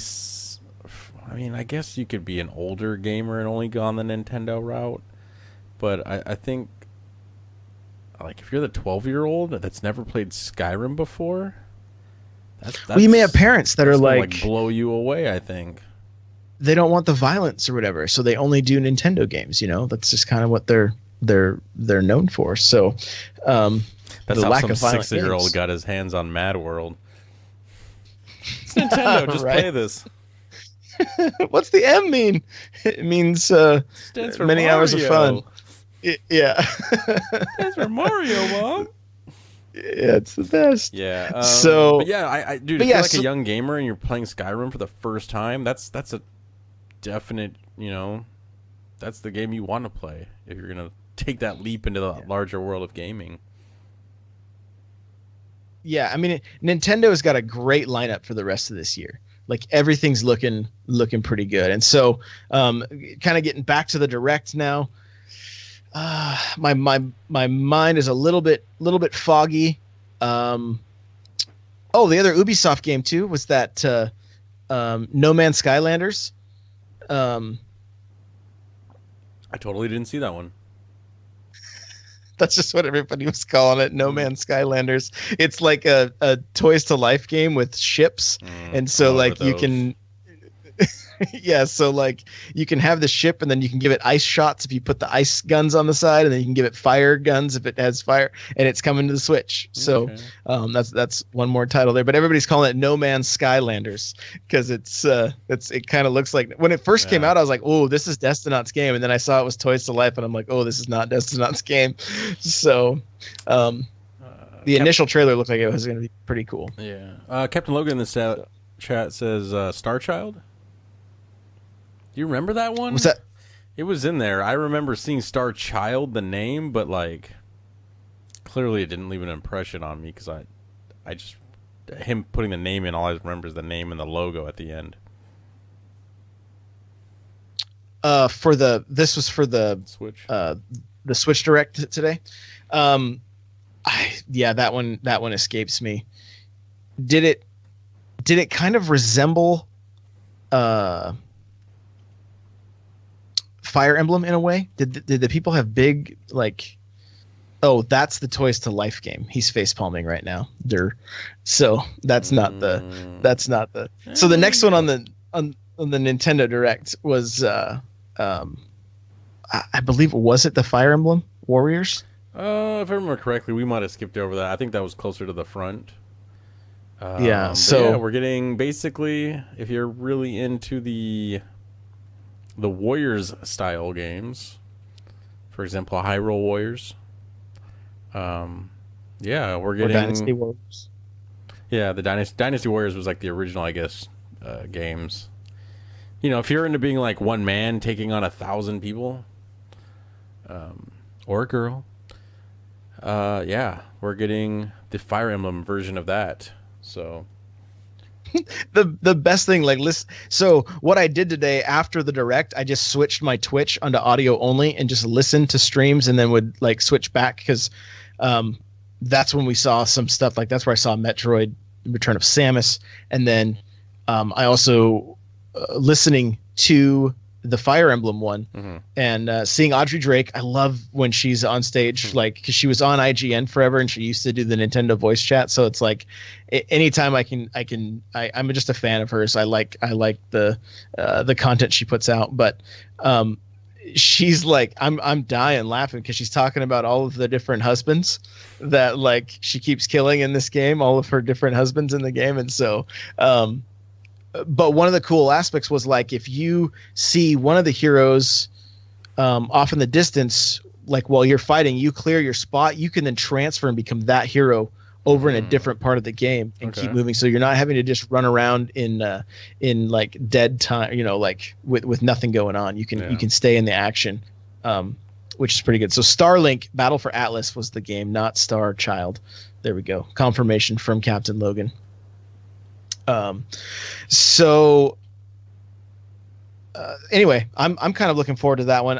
I mean, I guess you could be an older gamer and only go on the Nintendo route, but I think, like, if you're the 12-year-old that's never played Skyrim before, well, you may have parents that are like blow you away. I think. They don't want the violence or whatever, so they only do Nintendo games. That's just kind of what they're known for. So that's the how lack some of violent 60-year-old games. got his hands on Mad World. It's Nintendo, just play this. What's the M mean? It means Stands for many Mario. hours of fun. Yeah. Stands for Mario, Mom. Yeah, it's the best. Yeah. But yeah, dude, if you're like a young gamer and you're playing Skyrim for the first time, that's a definite, that's the game you want to play if you're gonna take that leap into the larger world of gaming. Yeah, I mean, Nintendo's got a great lineup for the rest of this year. Like, everything's looking pretty good. And so, kind of getting back to the Direct now. My mind is a little bit foggy. The other Ubisoft game too was that No Man's Skylanders. I totally didn't see that one. That's just what everybody was calling it, No Man's Skylanders. It's like a Toys to Life game with ships, and so like you can. Yeah, so like you can have the ship and then you can give it ice shots if you put the ice guns on the side, and then you can give it fire guns if it has fire, and it's coming to the Switch. So Okay. that's one more title there, but everybody's calling it No Man's Skylanders because it kind of looks like when it first came Yeah. out, I was like, oh, this is Destinat's game, and then I saw it was Toys to Life, and I'm like, oh, this is not Destinat's game. So the initial trailer looked like it was going to be pretty cool. Yeah. Captain Logan in the chat says Star Child. Do you remember that one? What's that? It was in there. I remember seeing Star Child, the name, but like clearly it didn't leave an impression on me because I just him putting the name in. All I remember is the name and the logo at the end. This was for the Switch. The Switch Direct today. That one escapes me. Did it kind of resemble Fire Emblem in a way? Did the people have big like? Oh, that's the Toys to Life game. He's face palming right now. So that's not the. So the next one on the Nintendo Direct was I believe, was it the Fire Emblem Warriors? If I remember correctly, we might have skipped over that. I think that was closer to the front. So we're getting basically, if you're really into the Warriors style games, for example, Hyrule Warriors. We're getting Dynasty Warriors. Yeah, the Dynasty Warriors was like the original, I guess, games. You know, if you're into being like one man taking on 1,000 people, or a girl, we're getting the Fire Emblem version of that. So the best thing, like, listen. So what I did today after the Direct, I just switched my Twitch onto audio only and just listened to streams, and then would like switch back because that's when we saw some stuff. Like that's where I saw Metroid: Return of Samus, and then I also listening to the Fire Emblem one, and seeing Audrey Drake. I love when she's on stage, like, because she was on IGN forever and she used to do the Nintendo voice chat. So it's like anytime I'm just a fan of hers. I like the content she puts out, but she's like, I'm dying laughing because she's talking about all of the different husbands that like she keeps killing in this game, all of her different husbands in the game. And so but one of the cool aspects was like if you see one of the heroes off in the distance, like while you're fighting, you clear your spot, you can then transfer and become that hero over in a different part of the game and keep moving. So you're not having to just run around in like dead time, you know, like with nothing going on. You can stay in the action, which is pretty good. So Starlink Battle for Atlas was the game, not Star Child. There we go. Confirmation from Captain Logan. Anyway, I'm kind of looking forward to that one.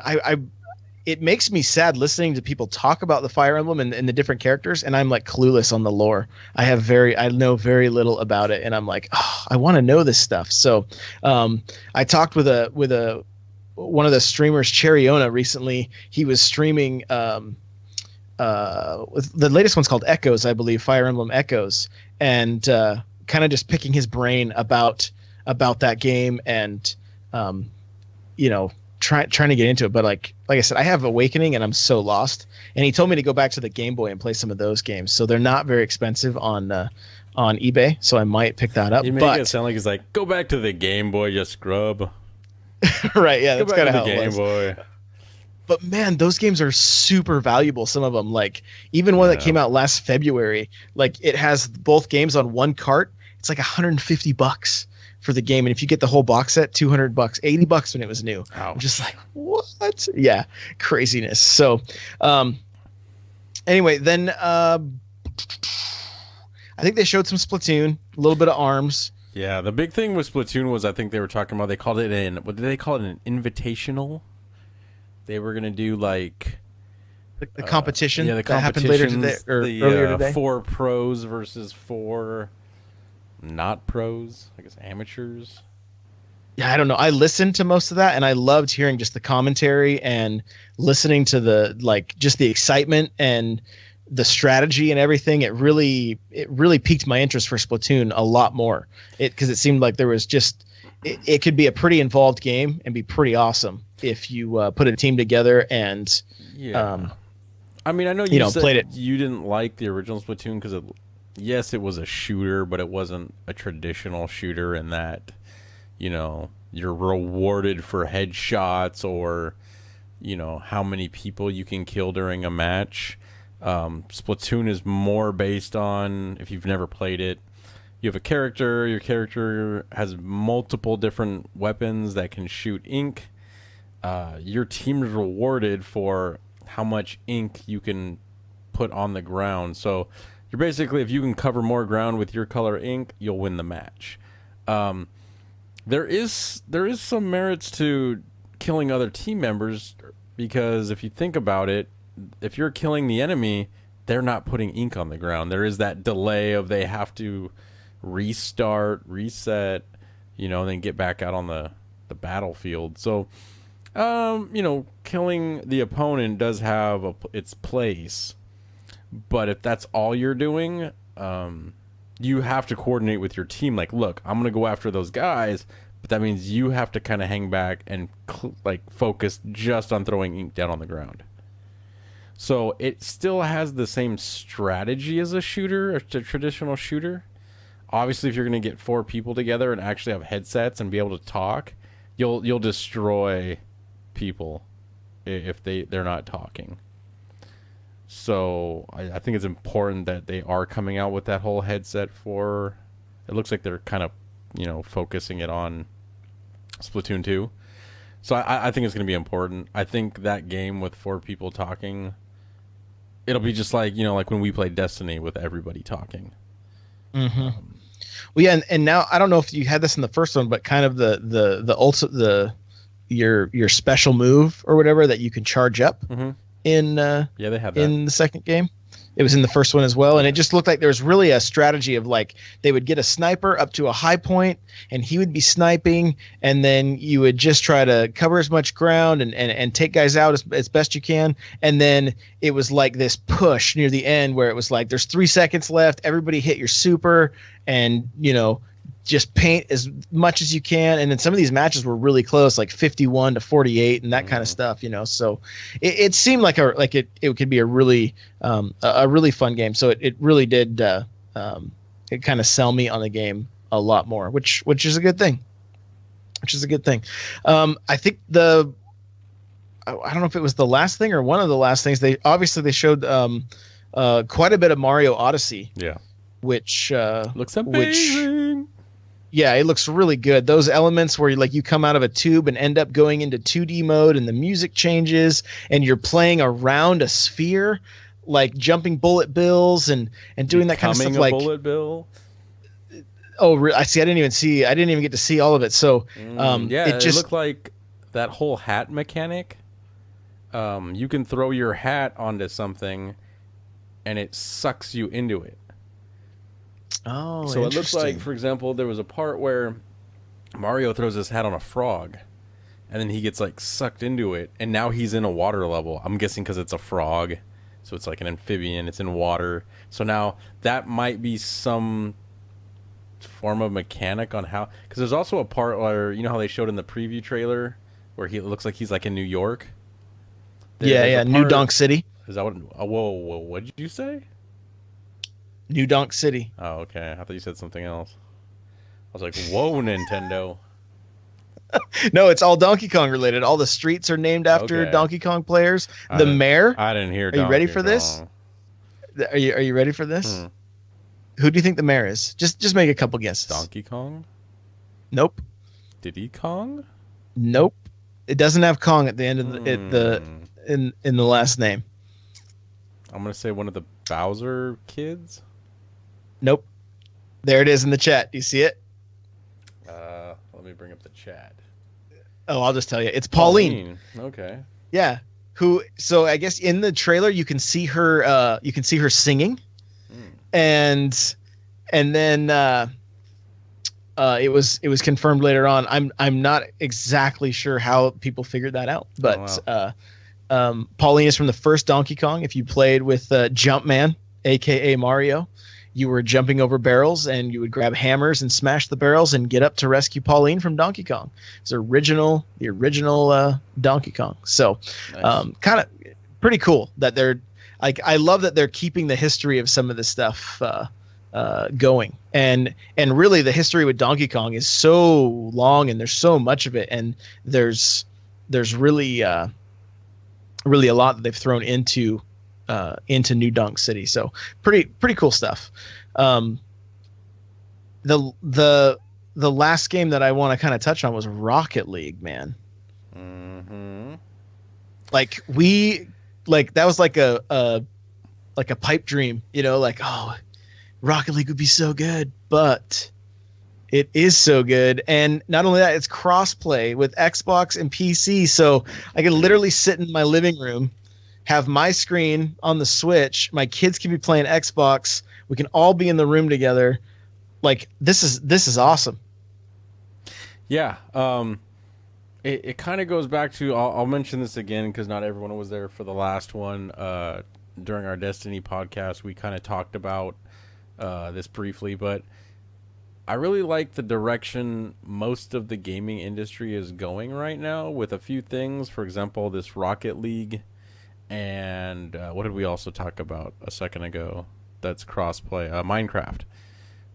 It makes me sad listening to people talk about the Fire Emblem and the different characters, and I'm like clueless on the lore. I know very little about it, and I'm like, oh, I want to know this stuff. So, I talked with one of the streamers, Cheriona, recently. He was streaming, the latest one's called Echoes, I believe, Fire Emblem Echoes, and kind of just picking his brain about that game and trying to get into it. But like I said, I have Awakening and I'm so lost, and he told me to go back to the Game Boy and play some of those games, so they're not very expensive on eBay, so I might pick that up. You make it sound like it's like, go back to the Game Boy, you scrub. Right, yeah, that's kind of how the Game it was. Boy. But man, those games are super valuable. Some of them, like even one that came out last February, like it has both games on one cart. It's like $150 for the game, and if you get the whole box set, $200, $80 when it was new. Ouch. I'm just like, what? Yeah, craziness. So, anyway, then I think they showed some Splatoon, a little bit of ARMS. Yeah, the big thing with Splatoon was, I think they were talking about, they called it what did they call it? An invitational. They were gonna do like The competition. The that happened later today or earlier today. 4 pros versus 4 not pros, I guess amateurs. Yeah, I don't know. I listened to most of that, and I loved hearing just the commentary and listening to just the excitement and the strategy and everything. It really piqued my interest for Splatoon a lot more. Because it seemed like there was just it could be a pretty involved game and be pretty awesome if you put a team together and I mean, I know you said played it. You didn't like the original Splatoon because yes, it was a shooter, but it wasn't a traditional shooter in that, you're rewarded for headshots or, how many people you can kill during a match. Splatoon is more based on, if you've never played it, you have a character, your character has multiple different weapons that can shoot ink. Your team is rewarded for how much ink you can put on the ground. So you're basically, if you can cover more ground with your color ink, you'll win the match. There is some merits to killing other team members, because if you think about it, if you're killing the enemy, they're not putting ink on the ground. There is that delay of they have to restart, reset, then get back out on the battlefield. So, killing the opponent does have its place, but if that's all you're doing, you have to coordinate with your team. Like, look, I'm gonna go after those guys, but that means you have to kind of hang back and focus just on throwing ink down on the ground. So it still has the same strategy as a shooter, a traditional shooter. Obviously, if you're going to get 4 people together and actually have headsets and be able to talk, you'll destroy people if they're not talking. So I think it's important that they are coming out with that whole headset for. It looks like they're kind of focusing it on Splatoon 2. So I think it's going to be important. I think that game with 4 people talking, it'll be just like like when we played Destiny with everybody talking. Mm-hmm. Well, yeah, and now I don't know if you had this in the first one, but kind of your special move or whatever that you can charge up in they had that in the second game. It was in the first one as well, and it just looked like there was really a strategy of like they would get a sniper up to a high point, and he would be sniping, and then you would just try to cover as much ground and take guys out as best you can, and then it was like this push near the end where it was like there's 3 seconds left, everybody hit your super, and just paint as much as you can. And then some of these matches were really close, like 51-48 and that kind of stuff, so it seemed like it could be a really fun game. So it really did it kind of sell me on the game a lot more, which is a good thing. I think I don't know if it was the last thing or one of the last things, they showed quite a bit of Mario Odyssey, which looks amazing. Yeah, it looks really good. Those elements where you come out of a tube and end up going into 2D mode, and the music changes, and you're playing around a sphere, like jumping bullet bills and doing that kind of stuff. Like bullet bill. Oh, I see. I didn't even get to see all of it. So it looked like that whole hat mechanic. You can throw your hat onto something, and it sucks you into it. Oh, so it looks like, for example, there was a part where Mario throws his hat on a frog, and then he gets sucked into it, and now he's in a water level. I'm guessing because it's a frog, so it's like an amphibian. It's in water. So now that might be some form of mechanic on how, because there's also a part where how they showed in the preview trailer where it looks like he's in New York. New Donk City. Is that what? Whoa! What did you say? New Donk City. Oh, okay. I thought you said something else. I was like, whoa, Nintendo. No, it's all Donkey Kong related. All the streets are named after Donkey Kong players. The mayor. I didn't hear. Are you ready for this? Are you ready for this? Who do you think the mayor is? Just make a couple guesses. Donkey Kong? Nope. Diddy Kong? Nope. It doesn't have Kong at the end of in the last name. I'm gonna say one of the Bowser kids. Nope. There it is in the chat. Do you see it? Let me bring up the chat. Oh, I'll just tell you. It's Pauline. Okay. Yeah. So I guess in the trailer you can see her singing. And then it was confirmed later on. I'm not exactly sure how people figured that out, but Pauline is from the first Donkey Kong. If you played with Jumpman, aka Mario, you were jumping over barrels and you would grab hammers and smash the barrels and get up to rescue Pauline from Donkey Kong. It's the original Donkey Kong. So Nice. kind of pretty cool that they're like, I love that they're keeping the history of some of this stuff going, and really the history with Donkey Kong is so long and there's so much of it, and there's really really a lot that they've thrown into New Dunk City. So pretty cool stuff. The last game that I want to kind of touch on was Rocket League, man. Mm-hmm. Like that was like a pipe dream, like, oh, Rocket League would be so good, but it is so good. And not only that, it's cross-play with Xbox and PC. So I can literally sit in my living room, have my screen on the Switch. My kids can be playing Xbox. We can all be in the room together. Like, this is awesome. Yeah. It kind of goes back to, I'll mention this again because not everyone was there for the last one. During our Destiny podcast, we kind of talked about this briefly, but I really like the direction most of the gaming industry is going right now with a few things. For example, this Rocket League, and what did we also talk about a second ago? That's crossplay.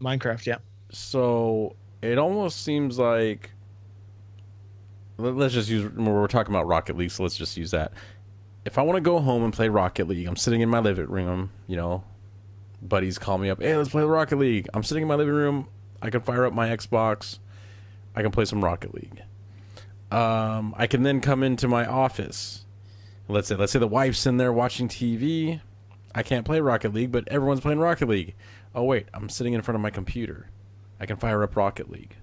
Minecraft. Yeah. So it almost seems like, let's just use, we're talking about Rocket League, so let's just use that. If I want to go home and play Rocket League, I'm sitting in my living room, buddies call me up, hey, let's play Rocket League. I'm sitting in my living room. I can fire up my Xbox. I can play some Rocket League. I can then come into my office. Let's say the wife's in there watching TV. I can't play Rocket League, but everyone's playing Rocket League. Oh, wait, I'm sitting in front of my computer. I can fire up Rocket League.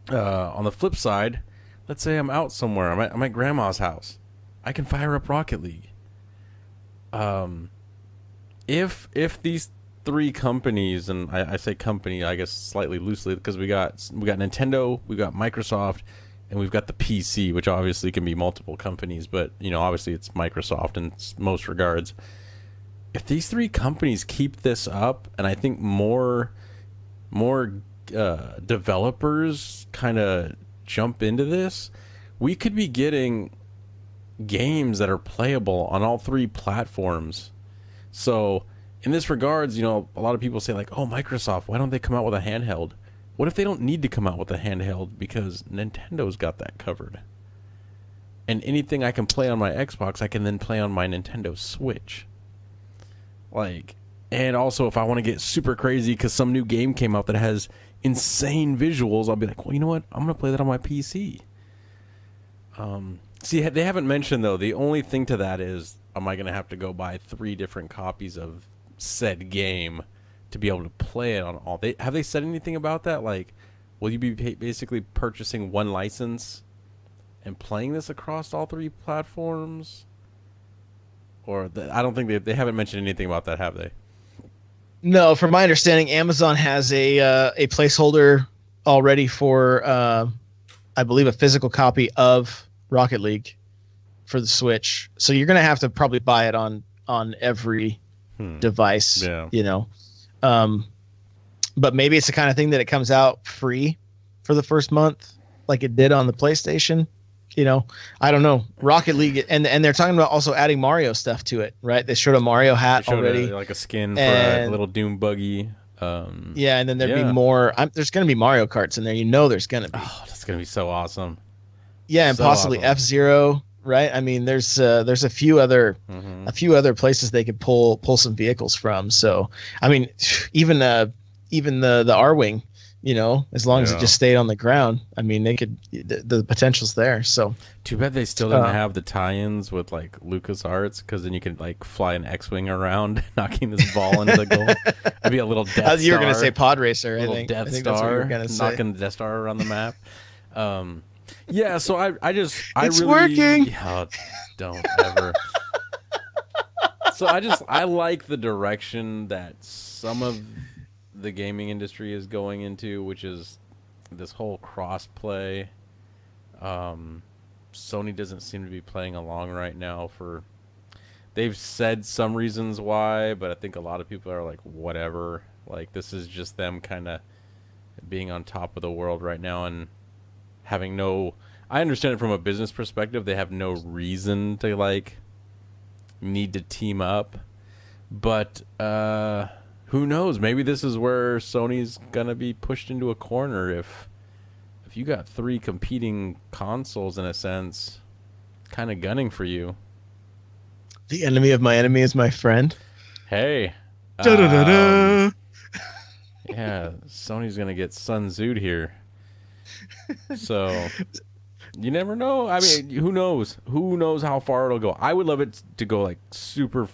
On the flip side, let's say I'm out somewhere. I'm at grandma's house. I can fire up Rocket League. If these three companies, and I say company, I guess slightly loosely, because we got Nintendo, we got Microsoft, and we've got the PC, which obviously can be multiple companies, but obviously it's Microsoft in most regards. If these three companies keep this up, and I think more developers kind of jump into this, we could be getting games that are playable on all three platforms. So in this regards, a lot of people say like, oh, Microsoft, why don't they come out with a handheld? What if they don't need to come out with a handheld because Nintendo's got that covered? And anything I can play on my Xbox, I can then play on my Nintendo Switch. And also if I want to get super crazy because some new game came out that has insane visuals, I'll be like, well, you know what? I'm going to play that on my PC. See, they haven't mentioned, though, the only thing to that is, am I going to have to go buy 3 different copies of said game to be able to play it on all? Have they said anything about that? Like, will you be basically purchasing one license and playing this across all 3 platforms? Or I don't think they haven't mentioned anything about that, have they? No, from my understanding, Amazon has a placeholder already for, I believe, a physical copy of Rocket League for the Switch. So you're going to have to probably buy it on every device, but maybe it's the kind of thing that it comes out free for the first month like it did on the PlayStation. I don't know. Rocket League, and they're talking about also adding Mario stuff to it, right? They showed a Mario hat already, like a skin for a little Doom buggy. Yeah, and then there'd be more. There's going to be Mario Karts in there. There's going to be. Oh, that's going to be so awesome. Yeah, and so possibly awesome. F-Zero, right? I mean, there's a few other places they could pull some vehicles from. So, I mean, even the R-Wing, as long as it just stayed on the ground, I mean, they could. The potential's there. So, too bad they still didn't have the tie-ins with like LucasArts, because then you could like fly an X-wing around, knocking this ball into the goal. It'd be a little Death Star. You were gonna say Pod Racer, I think. Death I think Star, that's what you were gonna say. knocking the Death Star around the map. Yeah, so it's really, working. Oh, don't ever. So I like the direction that some of the gaming industry is going into, which is this whole cross-play. Sony doesn't seem to be playing along right now for they've said some reasons why, but I think a lot of people are like, whatever. Like, this is just them kind of being on top of the world right now and having no. I understand it from a business perspective. They have no reason to like need to team up, but who knows? Maybe this is where Sony's gonna be pushed into a corner if you got 3 competing consoles in a sense, kind of gunning for you. The enemy of my enemy is my friend. Hey. Da-da-da-da. Yeah, Sony's gonna get Sun Tzu'd here. So you never know. I mean, who knows? Who knows how far it'll go? I would love it to go like super.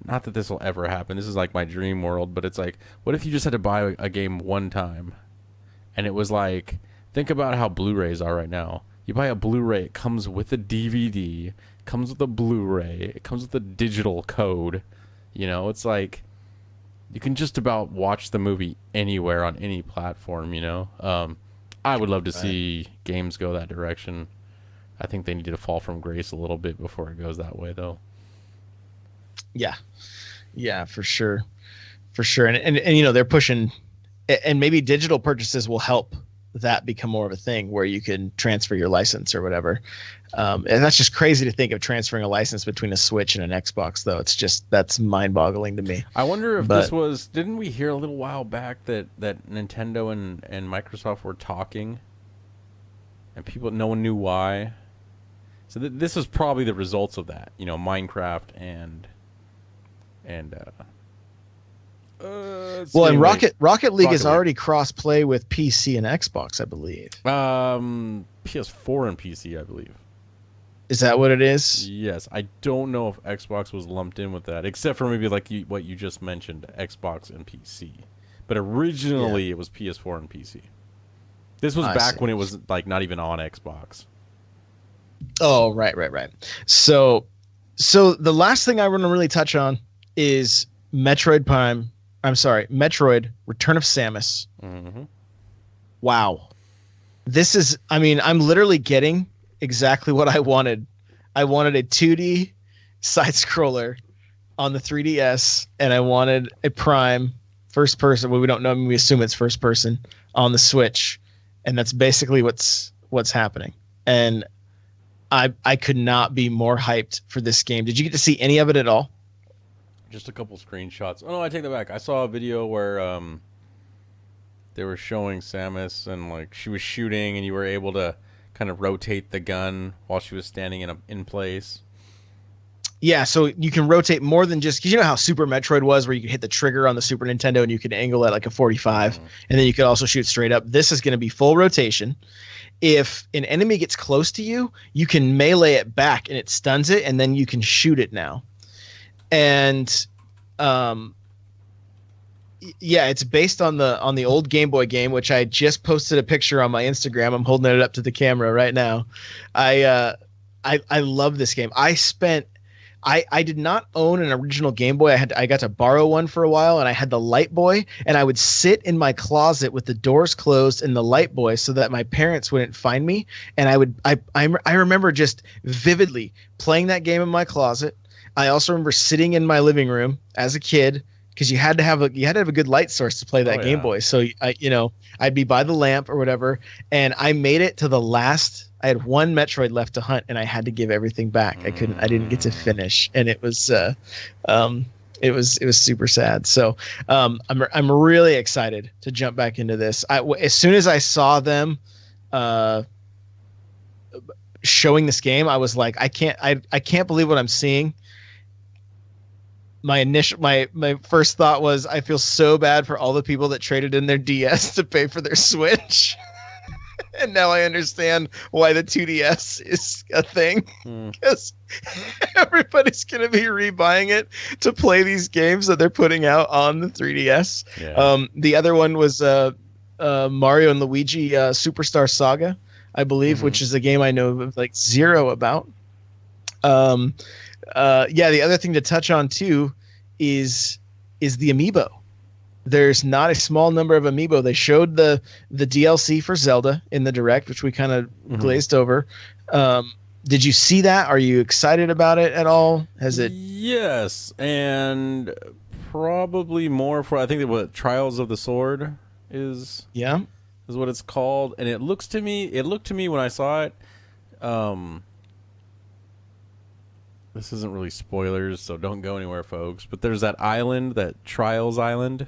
Not that this will ever happen. This is like my dream world, but it's like, what if you just had to buy a game one time, and it was like, think about how Blu-rays are right now. You buy a Blu-ray, it comes with a DVD, comes with a Blu-ray, it comes with a digital code. You know, it's like you can just about watch the movie anywhere on any platform. You know, I would love to see games go that direction. I think they need to fall from grace a little bit before it goes that way, though. Yeah, for sure. And you know, they're pushing, and maybe digital purchases will help that become more of a thing where you can transfer your license or whatever. And that's just crazy to think of transferring a license between a Switch and an Xbox, though. It's just, that's mind boggling to me. I wonder if this was, didn't we hear a little while back that Nintendo and Microsoft were talking and no one knew why? So this is probably the results of that, you know, Minecraft and well, and Rocket League is already cross play with PC and Xbox, I believe. PS4 and PC, I believe. Is that what it is? Yes, I don't know if Xbox was lumped in with that, except for maybe like what you just mentioned, Xbox and PC. But originally it was PS4 and PC. This was back when it was like not even on Xbox. Oh, right. So the last thing I want to really touch on is Metroid Return of Samus. Mm-hmm. Wow. This is, I mean, I'm literally getting exactly what I wanted. I wanted a 2D side scroller on the 3DS, and I wanted a Prime first person. Well, we don't know. I mean, we assume it's first person on the Switch, and that's basically what's happening. And I could not be more hyped for this game. Did you get to see any of it at all? Just a couple screenshots. Oh no, I take that back. I saw a video where they were showing Samus and like she was shooting, and you were able to kind of rotate the gun while she was standing in place. Yeah, so you can rotate more than just, because you know how Super Metroid was, where you could hit the trigger on the Super Nintendo and you could angle at like a 45, and then you could also shoot straight up. This is going to be full rotation. If an enemy gets close to you, you can melee it back and it stuns it, and then you can shoot it now. And yeah, it's based on the old Game Boy game, which I just posted a picture on my Instagram. I'm holding it up to the camera right now. I love this game. I did not own an original Game Boy. I got to borrow one for a while, and I had the Light Boy, and I would sit in my closet with the doors closed and the Light Boy so that my parents wouldn't find me. And I remember just vividly playing that game in my closet. I also remember sitting in my living room as a kid, because you had to have a good light source to play that Game Boy. So I'd be by the lamp or whatever, and I made it to the last. I had one Metroid left to hunt, and I had to give everything back. I didn't get to finish, and it was super sad. So I'm really excited to jump back into this. As soon as I saw them showing this game, I was like, I can't believe what I'm seeing. My first thought was, I feel so bad for all the people that traded in their DS to pay for their Switch. And now I understand why the 2DS is a thing, because everybody's going to be rebuying it to play these games that they're putting out on the 3DS. Yeah. The other one was Mario and Luigi Superstar Saga, I believe, which is a game I know like zero about. The other thing to touch on too is the amiibo. There's not a small number of amiibo. They showed the DLC for Zelda in the Direct, which we kind of glazed over. Did you see that? Are you excited about it at all? Has it? Yes, and probably more for I think that what Trials of the Sword Yeah. is what it's called, and it looked to me when I saw it. This isn't really spoilers, so don't go anywhere, folks. But there's that island, that Trials Island.